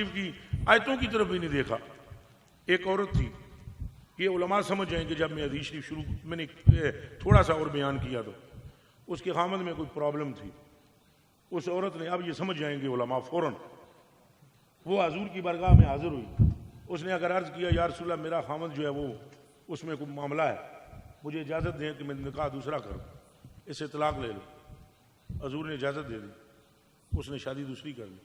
کی آیتوں کی طرف بھی نہیں دیکھا. ایک عورت تھی, یہ علماء سمجھ جائیں کہ جب میں حدیث شریف شروع میں نے تھوڑا سا اور بیان کیا تو اس کے خامد میں کوئی پرابلم تھی. اس عورت نے, اب یہ سمجھ جائیں گے علماء فوراً, وہ حضور کی بارگاہ میں حاضر ہوئی. اس نے اگر عرض کیا یا رسول اللہ میرا خامد جو ہے وہ اس میں کوئی معاملہ ہے, مجھے اجازت دیں کہ میں نکاح دوسرا کروں, اس سے طلاق لے لوں. حضور نے اجازت دے دی, اس نے شادی دوسری کر لی.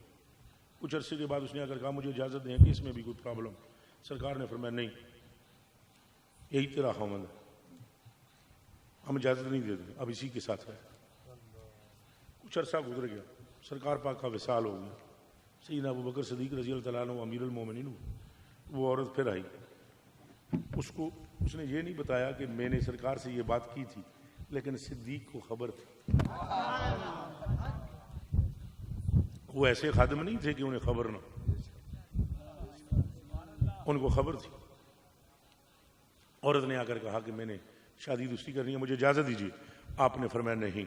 کچھ عرصے کے بعد اس نے اگر کہا مجھے اجازت دیں کہ اس میں بھی کوئی پرابلم. سرکار نے فرمایا نہیں, یہی تیرا خامد ہے, ہم اجازت نہیں دیتے, اب اسی کے ساتھ ہے. کچھ عرصہ گزر گیا, سرکار پاک کا وصال ہو گیا. سیدنا ابو بکر صدیق رضی اللہ تعالیٰ عنہ امیر المومنین, وہ عورت پھر آئی. اس نے یہ نہیں بتایا کہ میں نے سرکار سے یہ بات کی تھی, لیکن صدیق کو خبر تھی. وہ ایسے خادم نہیں تھے کہ انہیں خبر نہ, ان کو خبر تھی. عورت نے آ کر کہا کہ میں نے شادی دوسری کرنی ہے, مجھے اجازت دیجیے. آپ نے فرمایا نہیں.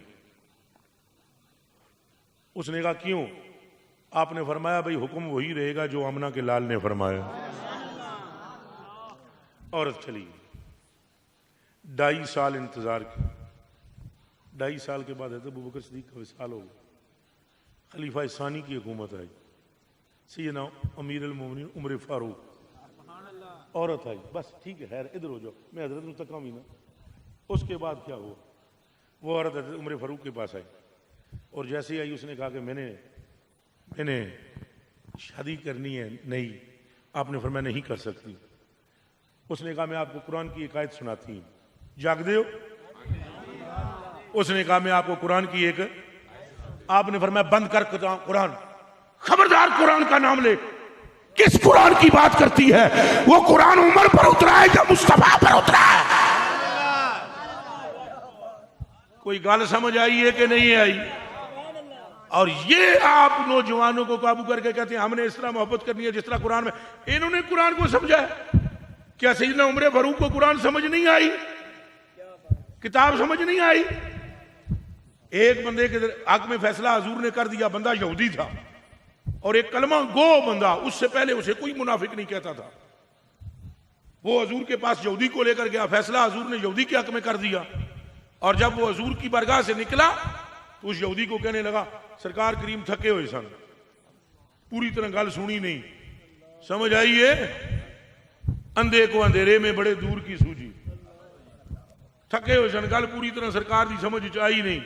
اس نے کہا کیوں؟ آپ نے فرمایا بھئی حکم وہی رہے گا جو آمنہ کے لال نے فرمایا. عورت چلی گئی. 2.5 سال انتظار کیا. 2.5 سال کے بعد حضرت ابو بکر صدیق کا وصال ہو گیا. خلیفہ ثانی کی حکومت آئی, سیدنا امیر المومنین عمر فاروق. عورت آئی, بس ٹھیک ہے خیر ادھر ہو جاؤ, میں حضرت مستقام ہی نا. اس کے بعد کیا ہوا؟ وہ عورت حضرت عمر فاروق کے پاس آئی, اور جیسے ہی آئی اس نے کہا کہ میں نے شادی کرنی ہے. نہیں. آپ نے فرمایا نہیں کر سکتی. اس نے کہا میں آپ کو قرآن کی ایک آیت سناتی ہوں, جاگ دے ہو. اس نے کہا میں آپ کو قرآن کی ایک, آپ نے فرمایا بند کر قرآن, خبردار قرآن کا نام لے. کس قرآن کی بات کرتی ہے؟ وہ قرآن عمر پر اترا ہے یا مصطفیٰ پر اترا ہے؟ کوئی گال سمجھ آئی ہے کہ نہیں آئی؟ اور یہ آپ نوجوانوں کو قابو کر کے کہتے ہیں ہم نے اس طرح محبت کرنی ہے جس طرح قرآن میں. انہوں نے قرآن کو سمجھا ہے. کیا سیدنا عمر فاروق کو قرآن سمجھ نہیں آئی؟ کتاب سمجھ نہیں آئی؟ ایک بندے کے حق میں فیصلہ حضور نے کر دیا, بندہ یہودی تھا, اور ایک کلمہ گو بندہ, اس سے پہلے اسے کوئی منافق نہیں کہتا تھا. وہ حضور کے پاس یہودی کو لے کر گیا, فیصلہ حضور نے یہودی کے حق میں کر دیا. اور جب وہ حضور کی بارگاہ سے نکلا تو اس یہودی کو کہنے لگا سرکار کریم تھکے ہوئے سن, پوری طرح گل سنی نہیں, سمجھ آئی ہے؟ اندھے کو اندھیرے میں بڑے دور کی سوجی. تھکے ہوئے سن, گل پوری طرح سرکار دی سمجھ آئی نہیں.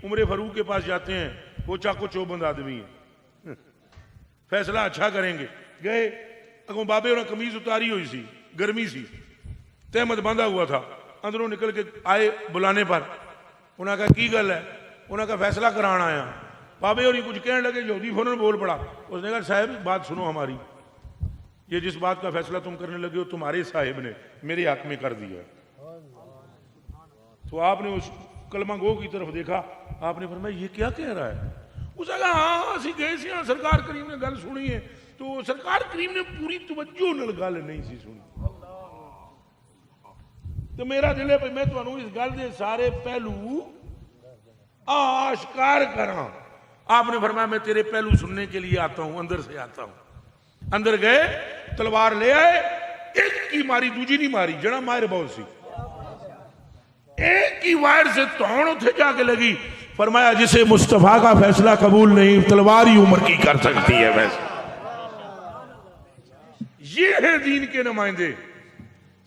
عمر فاروق کے پاس جاتے ہیں, وہ چاکو چوبند آدمی ہے, فیصلہ اچھا کریں گے. گئے, اگوں بابے اور قمیض اتاری ہوئی سی, گرمی سی, تہمت باندھا ہوا تھا. اندروں نکل کے آئے بلانے پر. انہوں نے کہا کی گل ہے؟ انہوں نے کہا فیصلہ کرانا آیا. بابے اور کچھ کہنے لگے, یہودی فوراً بول پڑا. اس نے کہا صاحب بات سنو ہماری, یہ جس بات کا فیصلہ تم کرنے لگے ہو تمہارے صاحب نے میرے حق میں کر دیا. تو آپ نے اس کلمہ گو کی طرف دیکھا, آپ نے فرمایا یہ کیا کہہ رہا ہے؟ اس نے کہا ہاں اسی گئے سی, ہاں سرکار کریم نے گل سنی ہے. تو سرکار کریم نے پوری توجہ نال گل نہیں سی سنی. تو میرا دل ہے بھئی میں تمہیں اس گل دے سارے پہلو آشکار کراں. آپ نے فرمایا میں تیرے پہلو سننے کے لیے آتا ہوں, اندر سے آتا ہوں. اندر گئے, تلوار لے آئے, ایک کی ماری دوجی نہیں ماری, جڑا ماہر بہت سی, ایک کی وائر سے توڑ اتھے جا کے لگی. فرمایا جسے مصطفیٰ کا فیصلہ قبول نہیں, تلوار ہی عمر کی کر سکتی ہے. ویسے یہ ہے دین کے نمائندے.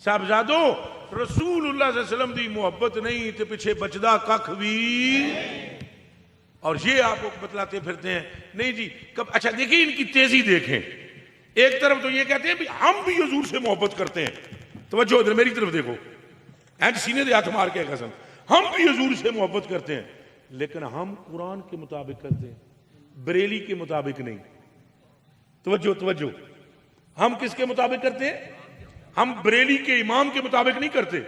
صاحبزادو رسول اللہ صلی اللہ علیہ وسلم دی محبت نہیں تے پیچھے بچدا ککھ بھی. اور یہ آپ کو بتلاتے پھرتے ہیں نہیں جی کب. اچھا دیکھیں ان کی تیزی دیکھیں. ایک طرف تو یہ کہتے ہیں ہم بھی حضور سے محبت کرتے ہیں, توجہ ادھر میری طرف دیکھو, اینڈ سینے دے ہاتھ مار کے قسم, ہم بھی حضور سے محبت کرتے ہیں, لیکن ہم قرآن کے مطابق کرتے ہیں, بریلی کے مطابق نہیں. توجہ, ہم کس کے مطابق کرتے ہیں؟ ہم بریلی کے امام کے مطابق نہیں کرتے.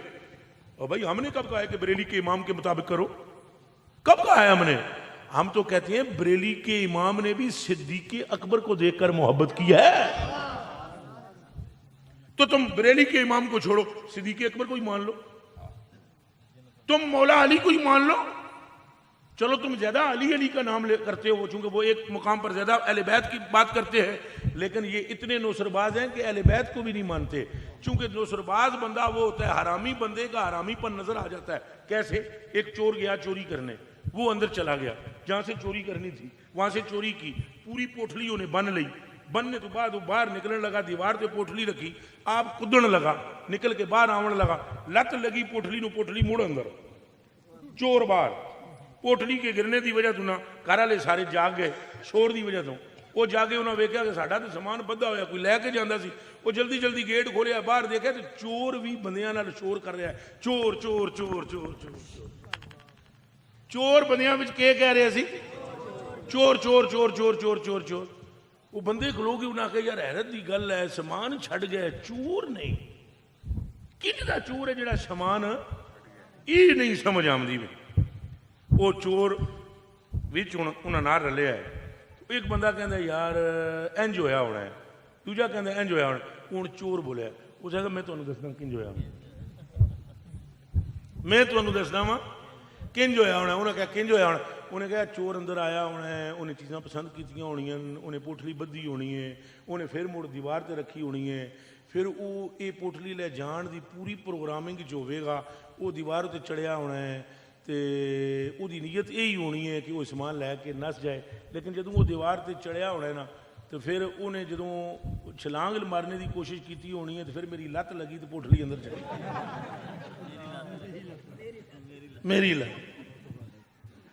اور بھائی ہم نے کب کہا ہے کہ بریلی کے امام کے مطابق کرو؟ کب کہا ہے ہم نے؟ ہم تو کہتے ہیں بریلی کے امام نے بھی صدیق اکبر کو دیکھ کر محبت کی ہے. تو تم بریلی کے امام کو چھوڑو, صدیق اکبر کو ہی مان لو, تم مولا علی کو ہی مان لو, چلو تم زیادہ علی علی کا نام کرتے ہو چونکہ وہ ایک مقام پر زیادہ اہل بیت کی بات کرتے ہیں، لیکن یہ اتنے نوسرباز ہیں کہ اہل بیت کو بھی نہیں مانتے. چونکہ نوسرباز بندہ وہ ہوتا ہے حرامی بندے کا حرامی پر نظر آ جاتا ہے. کیسے؟ ایک چور گیا چوری کرنے، وہ اندر چلا گیا جہاں سے چوری کرنی تھی، وہاں سے چوری کی، پوری پوٹلی انہیں بن لی. بننے تو بعد وہ باہر نکلنے لگا، دیوار تے پوٹلی رکھی، آپ کدن لگا، نکل کے باہر آون لگا، لت لگی پوٹلی نو، پوٹلی مڑ اندر، چور باہر. پوٹلی کے گرنے دی وجہ تو نہ گھر والے سارے جاگ گئے شور دی وجہ تو. وہ جاگے انہوں نے ویکھیا کہ ساڈا تو سامان بدھا ہویا، کوئی لے کے جاندا سی. وہ جلدی جلدی گیٹ کھولیا، باہر دیکھا تو چور بھی بندیاں نال شور کر رہا ہے، چور چور چور چور چور چور. چور بندیاں وچ کے کہہ رہے سی؟ چور چور چور چور چور چور چور. وہ بندے کھلو گے، انہاں کہ یار حیرت دی گل ہے، سامان چھڈ گئے، چور نہیں. کن دا چور ہے جڑا سامان یہ نہیں سمجھ آمدی. وہ چور وچ انہاں نال رلیا ہے. ایک بندہ کہندا یار انج ہویا ہونا ہے، دوجا کہندا انج ہویا ہونا. ہن چور بولیا، اس نے کہا میں تانوں دسدا کنج ہویا ہونا، میں تانوں دسدا وا کنج ہویا ہونا. انہاں کہا کنج ہویا ہونا. انہیں کہا چور اندر آیا ہونا ہے، انہیں چیزاں پسند کیتیاں ہونی ہیں، انہیں پوٹلی بدھی ہونی ہے، انہیں پھر مڑ دیوار تے رکھی ہونی ہے، پھر وہ یہ پوٹلی لے جان دی پوری پروگرامنگ جو ہوئے گا وہ دیوار تے چڑھیا ہونا ہے. تے او دی نیت یہی ہونی ہے کہ وہ سامان لے کے نس جائے. لیکن جدوں وہ دیوار تے چڑھیا ہونا ہے نا، تو پھر انہیں جدوں چھلانگ مارنے دی کوشش کیتی ہونی ہے، تو پھر میری لت لگی تو پوٹلی اندر چلی میری لت.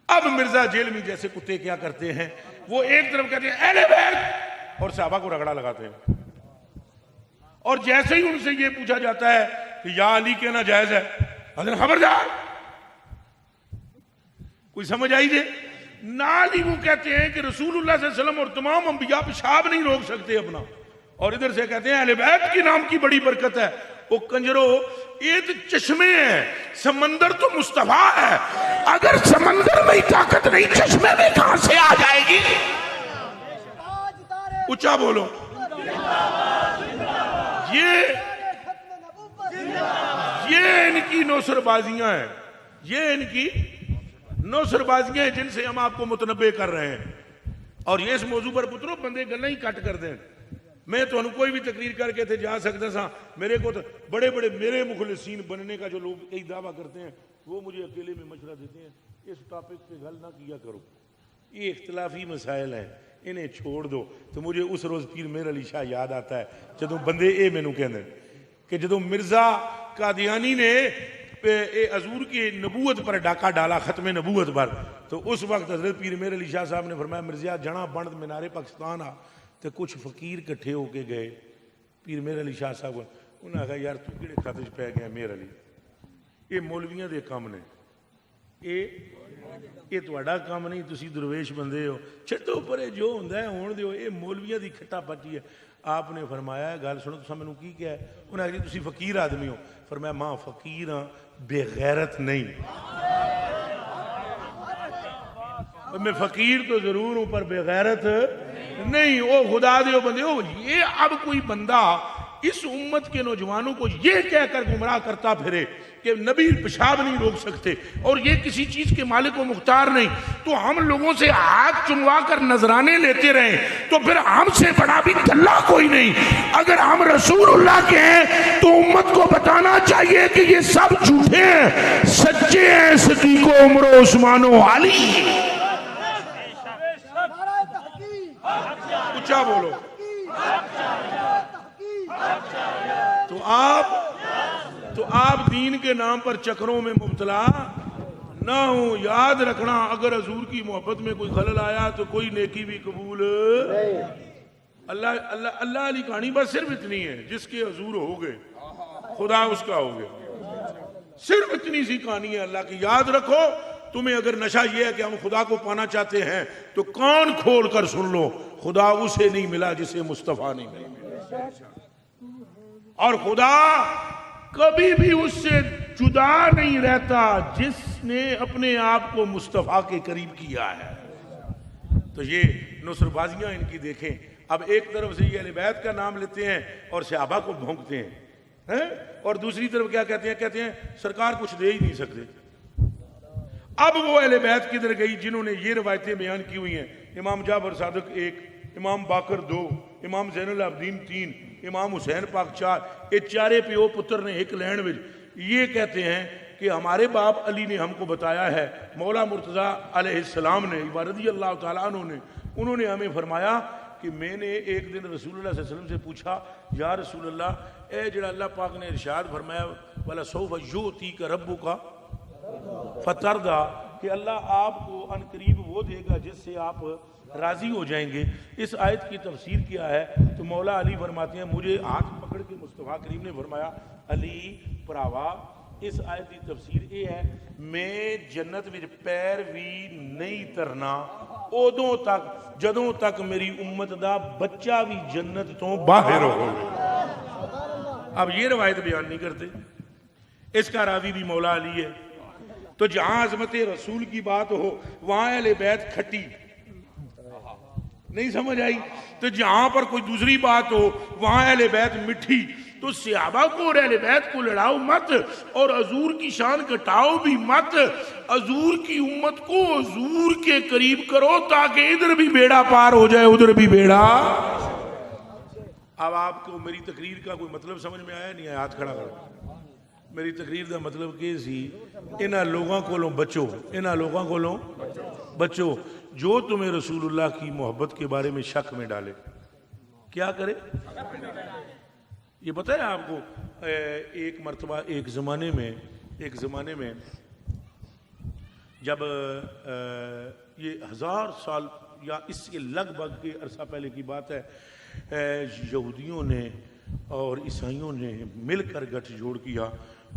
اب مرزا جیلمی جیسے کتے کیا کرتے ہیں، وہ ایک طرف کہتے ہیں اہل بیت اور صحابہ کو رگڑا لگاتے ہیں، اور جیسے ہی ان سے یہ پوچھا جاتا ہے کہ یا علی کہنا جائز ہے، حضرت خبردار. کوئی سمجھ آئی جے؟ نال ہی وہ کہتے ہیں کہ رسول اللہ صلی اللہ علیہ وسلم اور تمام انبیاء پیشاب نہیں روک سکتے اپنا، اور ادھر سے کہتے ہیں اہل بیت کی نام کی بڑی برکت ہے. وہ کنجرو، یہ تو چشمے ہیں، سمندر تو مصطفیٰ ہے. اگر سمندر میں ہی طاقت نہیں، چشمے میں کہاں سے آ جائے گی؟ اونچا بولو. یہ ان کی نوسر بازیاں ہیں، یہ ان کی نوسر بازیاں ہیں جن سے ہم آپ کو متنبع کر رہے ہیں. اور یہ اس موضوع پر پترو بندے گلیں ہی کٹ کر دیں. میں تو کوئی بھی تقریر کر کے تھے جا سکتا سا. میرے کو تو بڑے بڑے میرے مخلصین بننے کا جو لوگ کئی دعویٰ کرتے ہیں، وہ مجھے اکیلے میں مشورہ دیتے ہیں اس ٹاپک پہ گل نہ کیا کرو، یہ اختلافی مسائل ہیں، انہیں چھوڑ دو. تو مجھے اس روز پیر مہر علی شاہ یاد آتا ہے جدوں بندے اے مینوں کہندے کہ جدوں مرزا قادیانی نے حضور کی نبوت پر ڈاکہ ڈالا، ختم نبوت پر، تو اس وقت حضرت پیر مہر علی شاہ صاحب نے فرمایا مرزا جنا بند مینارے پاکستان آ. تو کچھ فقیر کٹھے ہو کے گئے پیر مہر علی شاہ صاحب، انہوں نے کہا یار تو کہڑے خط وچ پی گیا مہر علی، یہ مولویاں دے کام نے، یہ تہاڈا کام نہیں، تسی درویش بندے ہو، چھڈو پرے جو ہوندا ہے ہون دیو، یہ مولویاں دی کھٹا پٹی ہے. آپ نے فرمایا گل سنو تساں مینوں کی کہا ہے؟ انہوں نے کہا جی تسی فقیر آدمی ہو. فرمایا ماں فقیر ہاں، بے غیرت نہیں. میں فقیر تو ضرور ہوں پر بے غیرت نہیں. او خدا دیو بندے ہو، یہ اب کوئی بندہ اس امت کے نوجوانوں کو یہ کہہ کر گمراہ کرتا پھرے کہ نبی پیشاب نہیں روک سکتے اور یہ کسی چیز کے مالک و مختار نہیں، تو ہم لوگوں سے ہاتھ چموا کر نذرانے لیتے رہیں تو پھر ہم سے بڑا بھی دلہ کوئی نہیں. اگر ہم رسول اللہ کے ہیں تو امت کو بتانا چاہیے کہ یہ سب جھوٹے ہیں، سچے ہیں صدیق و عمر و عثمان و علی. اونچا بولو. تو آپ دین کے نام پر چکروں میں مبتلا نہ ہوں. یاد رکھنا اگر حضور کی محبت میں کوئی خلل آیا تو کوئی نیکی بھی قبول اللہ علی کہانی بس صرف اتنی ہے، جس کے حضور ہو گئے خدا اس کا ہو گیا. صرف اتنی سی کہانی ہے اللہ کی. یاد رکھو تمہیں اگر نشہ یہ ہے کہ ہم خدا کو پانا چاہتے ہیں تو کان کھول کر سن لو، خدا اسے نہیں ملا جسے مصطفیٰ نہیں ملا، اور خدا کبھی بھی اس سے جدا نہیں رہتا جس نے اپنے آپ کو مصطفیٰ کے قریب کیا ہے. تو یہ نصر بازیاں ان کی دیکھیں. اب ایک طرف سے یہ اہل بیت کا نام لیتے ہیں اور صحابہ کو بھونکتے ہیں، اور دوسری طرف کیا کہتے ہیں؟ کہتے ہیں سرکار کچھ دے ہی نہیں سکتے. اب وہ اہل بیت کدھر گئی جنہوں نے یہ روایتیں بیان کی ہوئی ہیں؟ امام جعفر صادق 1، امام باقر 2، امام زین العابدین 3، امام حسین پاک 4، یہ چارے پیو پتر نے ایک لین وچ یہ کہتے ہیں کہ ہمارے باپ علی نے ہم کو بتایا ہے، مولا مرتضیٰ علیہ السلام نے رضی اللہ تعالیٰ عنہ نے، انہوں نے ہمیں فرمایا کہ میں نے ایک دن رسول اللہ صلی اللہ علیہ وسلم سے پوچھا، یا رسول اللہ اے جڑا اللہ پاک نے ارشاد فرمایا وَلَسَوْفَ يُؤْتِيكَ رَبُّكَ فَتَرْضَىٰ، کہ اللہ آپ کو ان قریب وہ دے گا جس سے آپ راضی ہو جائیں گے۔ اس آیت کی تفسیر کیا ہے تو مولا علی فرماتے ہیں، مجھے ہاتھ پکڑ کے مصطفیٰ کریم نے فرمایا علی پراوا اس آیت کی تفسیر یہ ہے، میں جنت میں پیر بھی نہیں ترنا ادوں تک جدوں تک میری امت دا بچہ بھی جنت تو باہر ہو۔ اب یہ روایت بیان نہیں کرتے، اس کا راوی بھی مولا علی ہے۔ تو جہاں عظمت رسول کی بات ہو وہاں اہل بیت کھٹی، نہیں سمجھ آئی؟ تو جہاں پر کوئی دوسری بات ہو وہاں اہل بیت مٹھی۔ تو صحابہ کو اور اہل بیت کو لڑاؤ مت، اور حضور کی شان کٹاؤ بھی مت، حضور کی امت کو حضور کے قریب کرو تاکہ ادھر بھی بیڑا پار ہو جائے ادھر بھی بیڑا۔ اب آپ کو میری تقریر کا کوئی مطلب سمجھ میں آیا نہیں آیا؟ ہاتھ کھڑا کرو۔ میری تقریر کا مطلب کہ سی انہاں لوگاں کو بچو، انہاں لوگاں کو بچو جو تمہیں رسول اللہ کی محبت کے بارے میں شک میں ڈالے۔ کیا کرے؟ یہ پتہ ہے آپ کو، ایک مرتبہ ایک زمانے میں جب یہ 1000 سال یا اس کے لگ بھگ کے عرصہ پہلے کی بات ہے، یہودیوں نے اور عیسائیوں نے مل کر گٹھ جوڑ کیا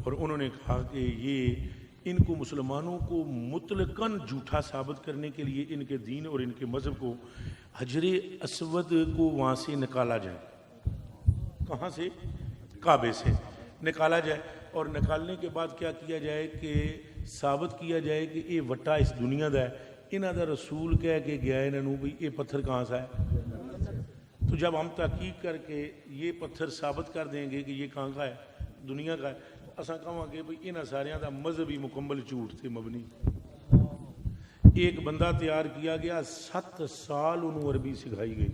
اور انہوں نے کہا کہ یہ ان کو مسلمانوں کو مطلقاً جھوٹا ثابت کرنے کے لیے ان کے دین اور ان کے مذہب کو حجر اسود کو وہاں سے نکالا جائے۔ کہاں سے؟ کعبے سے نکالا جائے، اور نکالنے کے بعد کیا کیا جائے کہ ثابت کیا جائے کہ یہ وٹا اس دنیا دا ہے، انہاں دا رسول کہہ کے گیا انہوں بھی یہ پتھر کہاں سے ہے۔ تو جب ہم تحقیق کر کے یہ پتھر ثابت کر دیں گے کہ یہ کہاں کا ہے، دنیا کا ہے، اساں کہاں گے بھئی انہاں ساریاں دا مذہبی مکمل جھوٹ تھے مبنی۔ ایک بندہ تیار کیا گیا، 7 سال انہوں عربی سکھائی گئی۔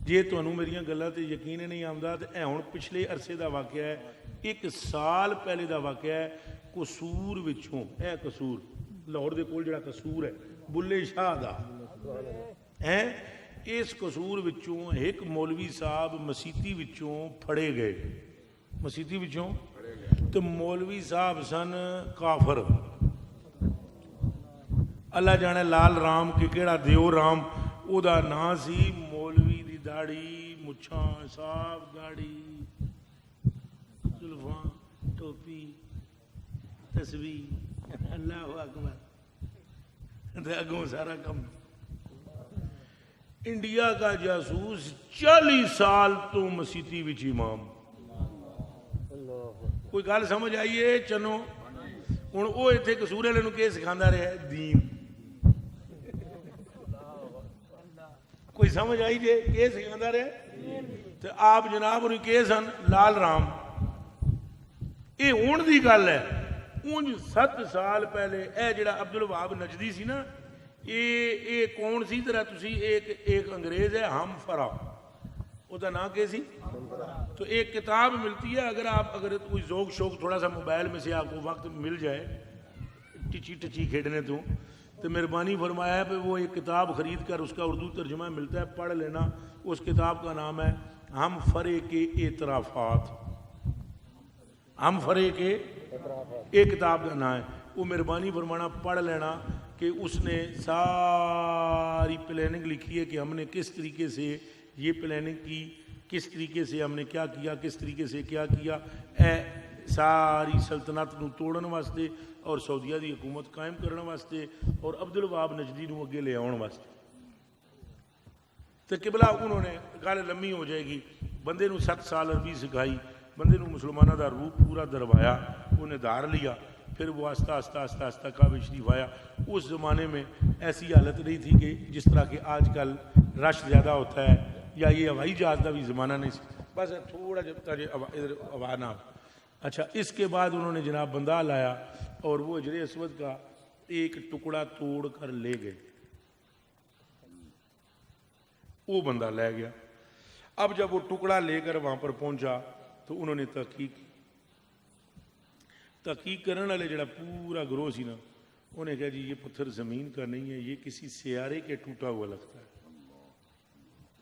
جے تو انہوں میری گلہ تے یقین نہیں آمدہ تے اے ہون پچھلے عرصے دا واقعہ ہے، 1 سال پہلے دا واقعہ ہے، قصور وچوں، اے قصور لاہور دے کول جڑا قصور ہے بلے شاہ دا ہے، اس قصور وچوں ایک مولوی صاحب مسیتی وچوں پھڑے گئے، مسیتی وچوں، تو مولوی صاحب سن کافر، اللہ جانے لال رام کہ کیڑا دیو رام او دا نا سی، مولوی دی داڑھی مچھاں صاف داڑھی زلفاں ٹوپی تسبیح، اللہ اکبر، اگوں سارا کم۔ انڈیا کا جاسوس 40 سال تو مسیتی وچ امام۔ کوئی گل سمجھ آئیے چنو؟ ہن او ایتھے قصور والے نوں کی سکھاندا رہیا دین؟ کوئی سمجھ آئی جے کی سکھاندا رہیا؟ تے آپ جناب انہوں کی سن لال رام۔ اے ہن دی گل ہے، اونج 7 سال پہلے اے جڑا عبدالوہاب نجدی سی نا، اے کون سی طرح تسی ایک انگریز ہے ہم فرا، او دا نام کیا سی؟ تو ایک کتاب ملتی ہے، اگر کوئی ذوق شوق تھوڑا سا موبائل میں سے آپ کو وقت مل جائے ٹچی کھیڑنے تو مہربانی فرمایا ہے پہ وہ ایک کتاب خرید کر اس کا اردو ترجمہ ملتا ہے، پڑھ لینا۔ اس کتاب کا نام ہے ہم فرے کے اعترافات، ہم فرے کے، ایک کتاب کا نام ہے، وہ مہربانی فرمانا پڑھ لینا کہ اس نے ساری پلاننگ لکھی ہے کہ ہم نے کس طریقے سے یہ پلاننگ کی، کس طریقے سے ہم نے کیا کیا، کس طریقے سے کیا کیا، اے ساری سلطنت نو توڑن واسطے اور سعودیہ دی حکومت قائم کرنے واسطے اور عبدالوہاب نجدی نو اگے لے آن واسطے۔ تو قبلہ انہوں نے گل لمبی ہو جائے گی، بندے نو 7 سال عربی سکھائی، بندے نو مسلمانہ دا روح پورا دروایا، انہیں دھار لیا، پھر وہ آستہ آستہ کعبہ شریف آیا۔ اس زمانے میں ایسی حالت نہیں تھی کہ جس طرح کہ آج کل رش زیادہ ہوتا ہے، یا یہ ہوائی جہاز کا بھی زمانہ نہیں سی، بس تھوڑا جب تک ادھر ہوا نہ اچھا اس کے بعد انہوں نے جناب بندہ لایا اور وہ حجر اسود کا ایک ٹکڑا توڑ کر لے گئے. وہ بندہ لے گیا. اب جب وہ ٹکڑا لے کر وہاں پر پہنچا تو انہوں نے تحقیق کرنے والے جڑا پورا گروہ سی نا انہیں کہا جی یہ پتھر زمین کا نہیں ہے, یہ کسی سیارے کے ٹوٹا ہوا لگتا ہے,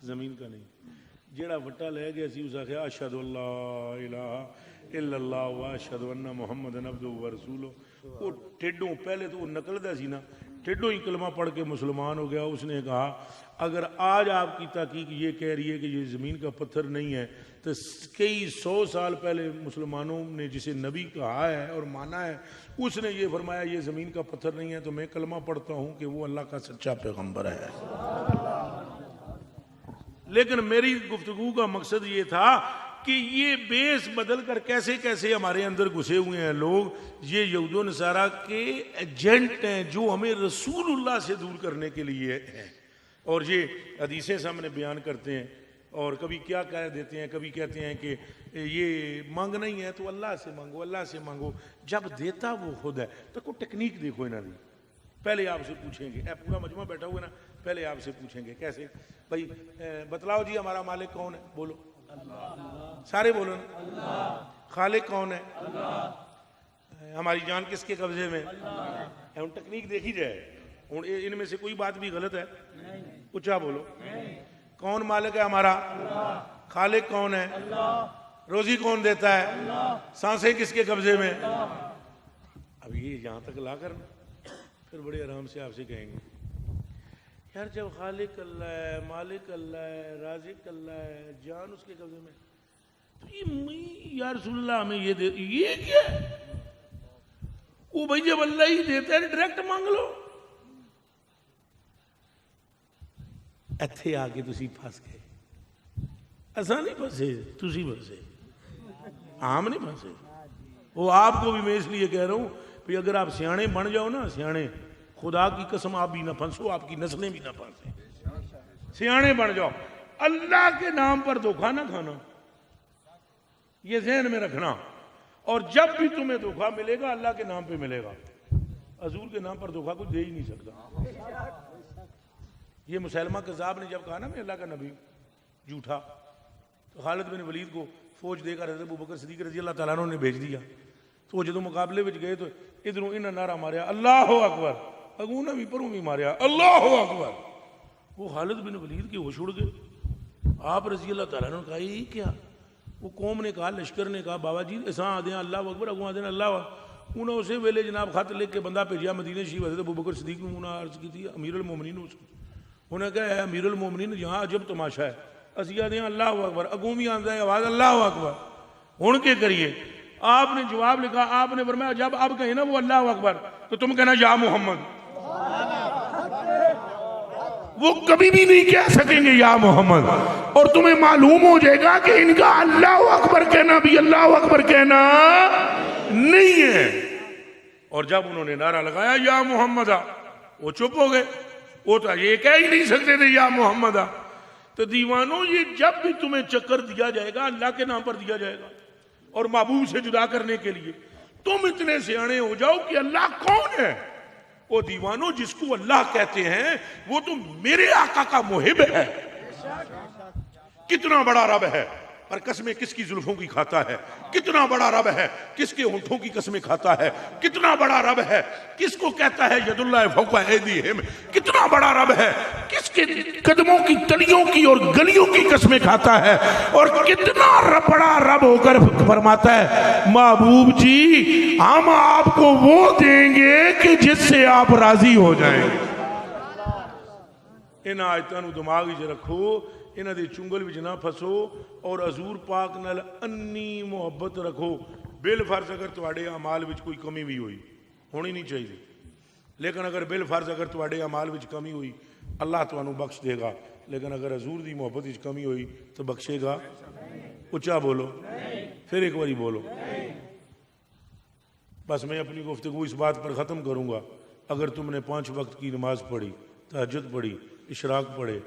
زمین کا نہیں. جڑا وٹا لے گیا سی اس آخیا اشہد اللہ الہ الا اللہ و اشہد ان محمد عبدہ و رسولہ. وہ ٹھڈوں پہلے تو وہ نکلدا سی نا, ٹھڈوں ہی کلمہ پڑھ کے مسلمان ہو گیا. اس نے کہا اگر آج آپ کی تحقیق یہ کہہ رہی ہے کہ یہ زمین کا پتھر نہیں ہے تو کئی 100 سال پہلے مسلمانوں نے جسے نبی کہا ہے اور مانا ہے اس نے یہ فرمایا یہ زمین کا پتھر نہیں ہے, تو میں کلمہ پڑھتا ہوں کہ وہ اللہ کا سچا پیغمبر ہے. لیکن میری گفتگو کا مقصد یہ تھا کہ یہ بیس بدل کر کیسے کیسے ہمارے اندر گھسے ہوئے ہیں لوگ, یہ یہود و نصارہ کے ایجنٹ ہیں جو ہمیں رسول اللہ سے دور کرنے کے لیے ہیں. اور یہ حدیثیں سامنے بیان کرتے ہیں اور کبھی کیا کہہ دیتے ہیں, کبھی کہتے ہیں کہ یہ مانگنا ہی ہے تو اللہ سے مانگو, اللہ سے مانگو. جب دیتا وہ خود ہے تو کوئی ٹیکنیک دیکھو انہوں نے. پہلے آپ سے پوچھیں گے, پورا مجمع بیٹھا ہوا ہے نا, پہلے آپ سے پوچھیں گے کیسے بھائی بتلاؤ جی ہمارا مالک کون ہے, بولو سارے بولو نا. خالق کون ہے, ہماری جان کس کے قبضے میں. ہم ٹیکنیک دیکھی جائے, ہوں ان میں سے کوئی بات بھی غلط ہے, اچھا بولو. کون مالک ہے ہمارا, خالق کون ہے, روزی کون دیتا ہے, سانسیں کس کے قبضے میں. اب یہ یہاں تک لا کر پھر بڑے آرام سے آپ سے کہیں گے یار جب خالق اللہ ہے, مالک اللہ ہے, رازق اللہ ہے, جان اس کے قبضے میں, تو یہ یا رسول اللہ ہمیں یہ دے, یہ کیا ہے. وہ بھائی جب اللہ ہی دیتا ہے ڈائریکٹ مانگ لو. ایتھے آ کے تسی پھنس گئے, ایسا نہیں پھنسے, تسی پھنسے, عام نہیں پھنسے. وہ آپ کو بھی میں اس لیے کہہ رہا ہوں کہ اگر آپ سیانے بن جاؤ نا, سیانے, خدا کی قسم آپ بھی نہ پھنسو, آپ کی نسلیں بھی نہ پھنسیں, سیانے بن جاؤ. اللہ کے نام پر دھوکہ نہ کھانا, یہ ذہن میں رکھنا. اور جب بھی تمہیں دھوکہ ملے گا اللہ کے نام پہ ملے گا. حضور کے نام پر دھوکہ کوئی دے ہی نہیں سکتا. یہ مسلمہ کذاب نے جب کہا نا میں اللہ کا نبی جھوٹا, تو خالد بن ولید کو فوج دے کر حضرت ابوبکر صدیق رضی اللہ تعالیٰ عنہ نے بھیج دیا. تو جدو مقابلے وچ گئے تو ادھروں انہاں نعرہ ماریا اللہ اکبر, اگوں نہ بھی پروں بھی ماریا اللہ اکبر. وہ خالد بن ولید کے ہوش اڑ گئے. آپ رضی اللہ تعالیٰ عنہ نے کہا یہ کیا. وہ قوم نے کہا, لشکر نے کہا بابا جی اساں آدھے اللہ اکبر, اگوں آدھے اللہ اکبر. انہوں نے اسے ویلے جناب خط لکھ کے بندہ بھیجیا مدینے شریف حضرت ابوبکر صدیق نے. انہوں نے عرض کی تھی امیر المومنین, انہوں نے کہا اے امیر المومنین یہاں عجب تماشا ہے, اسی آدھے اللہ اکبر, اگوں بھی آندہ ہے آواز اللہ اکبر, ہن کے کریے. آپ نے جواب لکھا, آپ نے فرمایا جب آپ کہیں نا وہ اللہ اکبر تو تم کہنا یا محمد. وہ کبھی بھی نہیں کہہ سکیں گے یا محمد, اور تمہیں معلوم ہو جائے گا کہ ان کا اللہ اکبر کہنا بھی اللہ اکبر کہنا نہیں ہے. اور جب انہوں نے نعرہ لگایا یا محمد, وہ چپ ہو گئے. وہ تو یہ کہہ ہی نہیں سکتے تھے یا محمد. تو دیوانوں یہ جب بھی تمہیں چکر دیا جائے گا اللہ کے نام پر دیا جائے گا اور محبوب سے جدا کرنے کے لیے, تم اتنے سیانے ہو جاؤ کہ اللہ کون ہے. وہ دیوانوں جس کو اللہ کہتے ہیں وہ تو میرے آقا کا محب ہے. کتنا بڑا رب ہے پر قسمیں کس کی زلفوں کی کھاتا ہے. کتنا بڑا رب ہے کس کے ہونٹوں کی قسمیں کھاتا ہے. کتنا بڑا رب ہے کس کو کہتا ہے ید اللہ فوق ایدیہم. کتنا بڑا رب ہے کس کے قدموں کی تلیوں کی اور گلیوں کی قسمیں کھاتا ہے. اور کتنا بڑا رب ہو کر فرماتا ہے محبوب جی ہم آپ کو وہ دیں گے کہ جس سے آپ راضی ہو جائیں. ان آیتاں نو دماغ وچ رکھو, انہاں دے چنگل وچ نہ پھسو, اور حضور پاک نال انی محبت رکھو. بالفرض اگر تواڈے اعمال وچ کوئی کمی بھی ہوئی, ہونی نہیں چاہیے, لیکن اگر بالفرض اگر تواڈے اعمال وچ کمی ہوئی اللہ تانوں بخش دے گا. لیکن اگر حضور دی محبت وچ کمی ہوئی تو بخشے گا. اچھا بولو, پھر ایک باری بولو. بس میں اپنی گفتگو اس بات پر ختم کروں گا, اگر تم نے 5 وقت کی نماز پڑھی, تہجد پڑھی, اشراق پڑھے,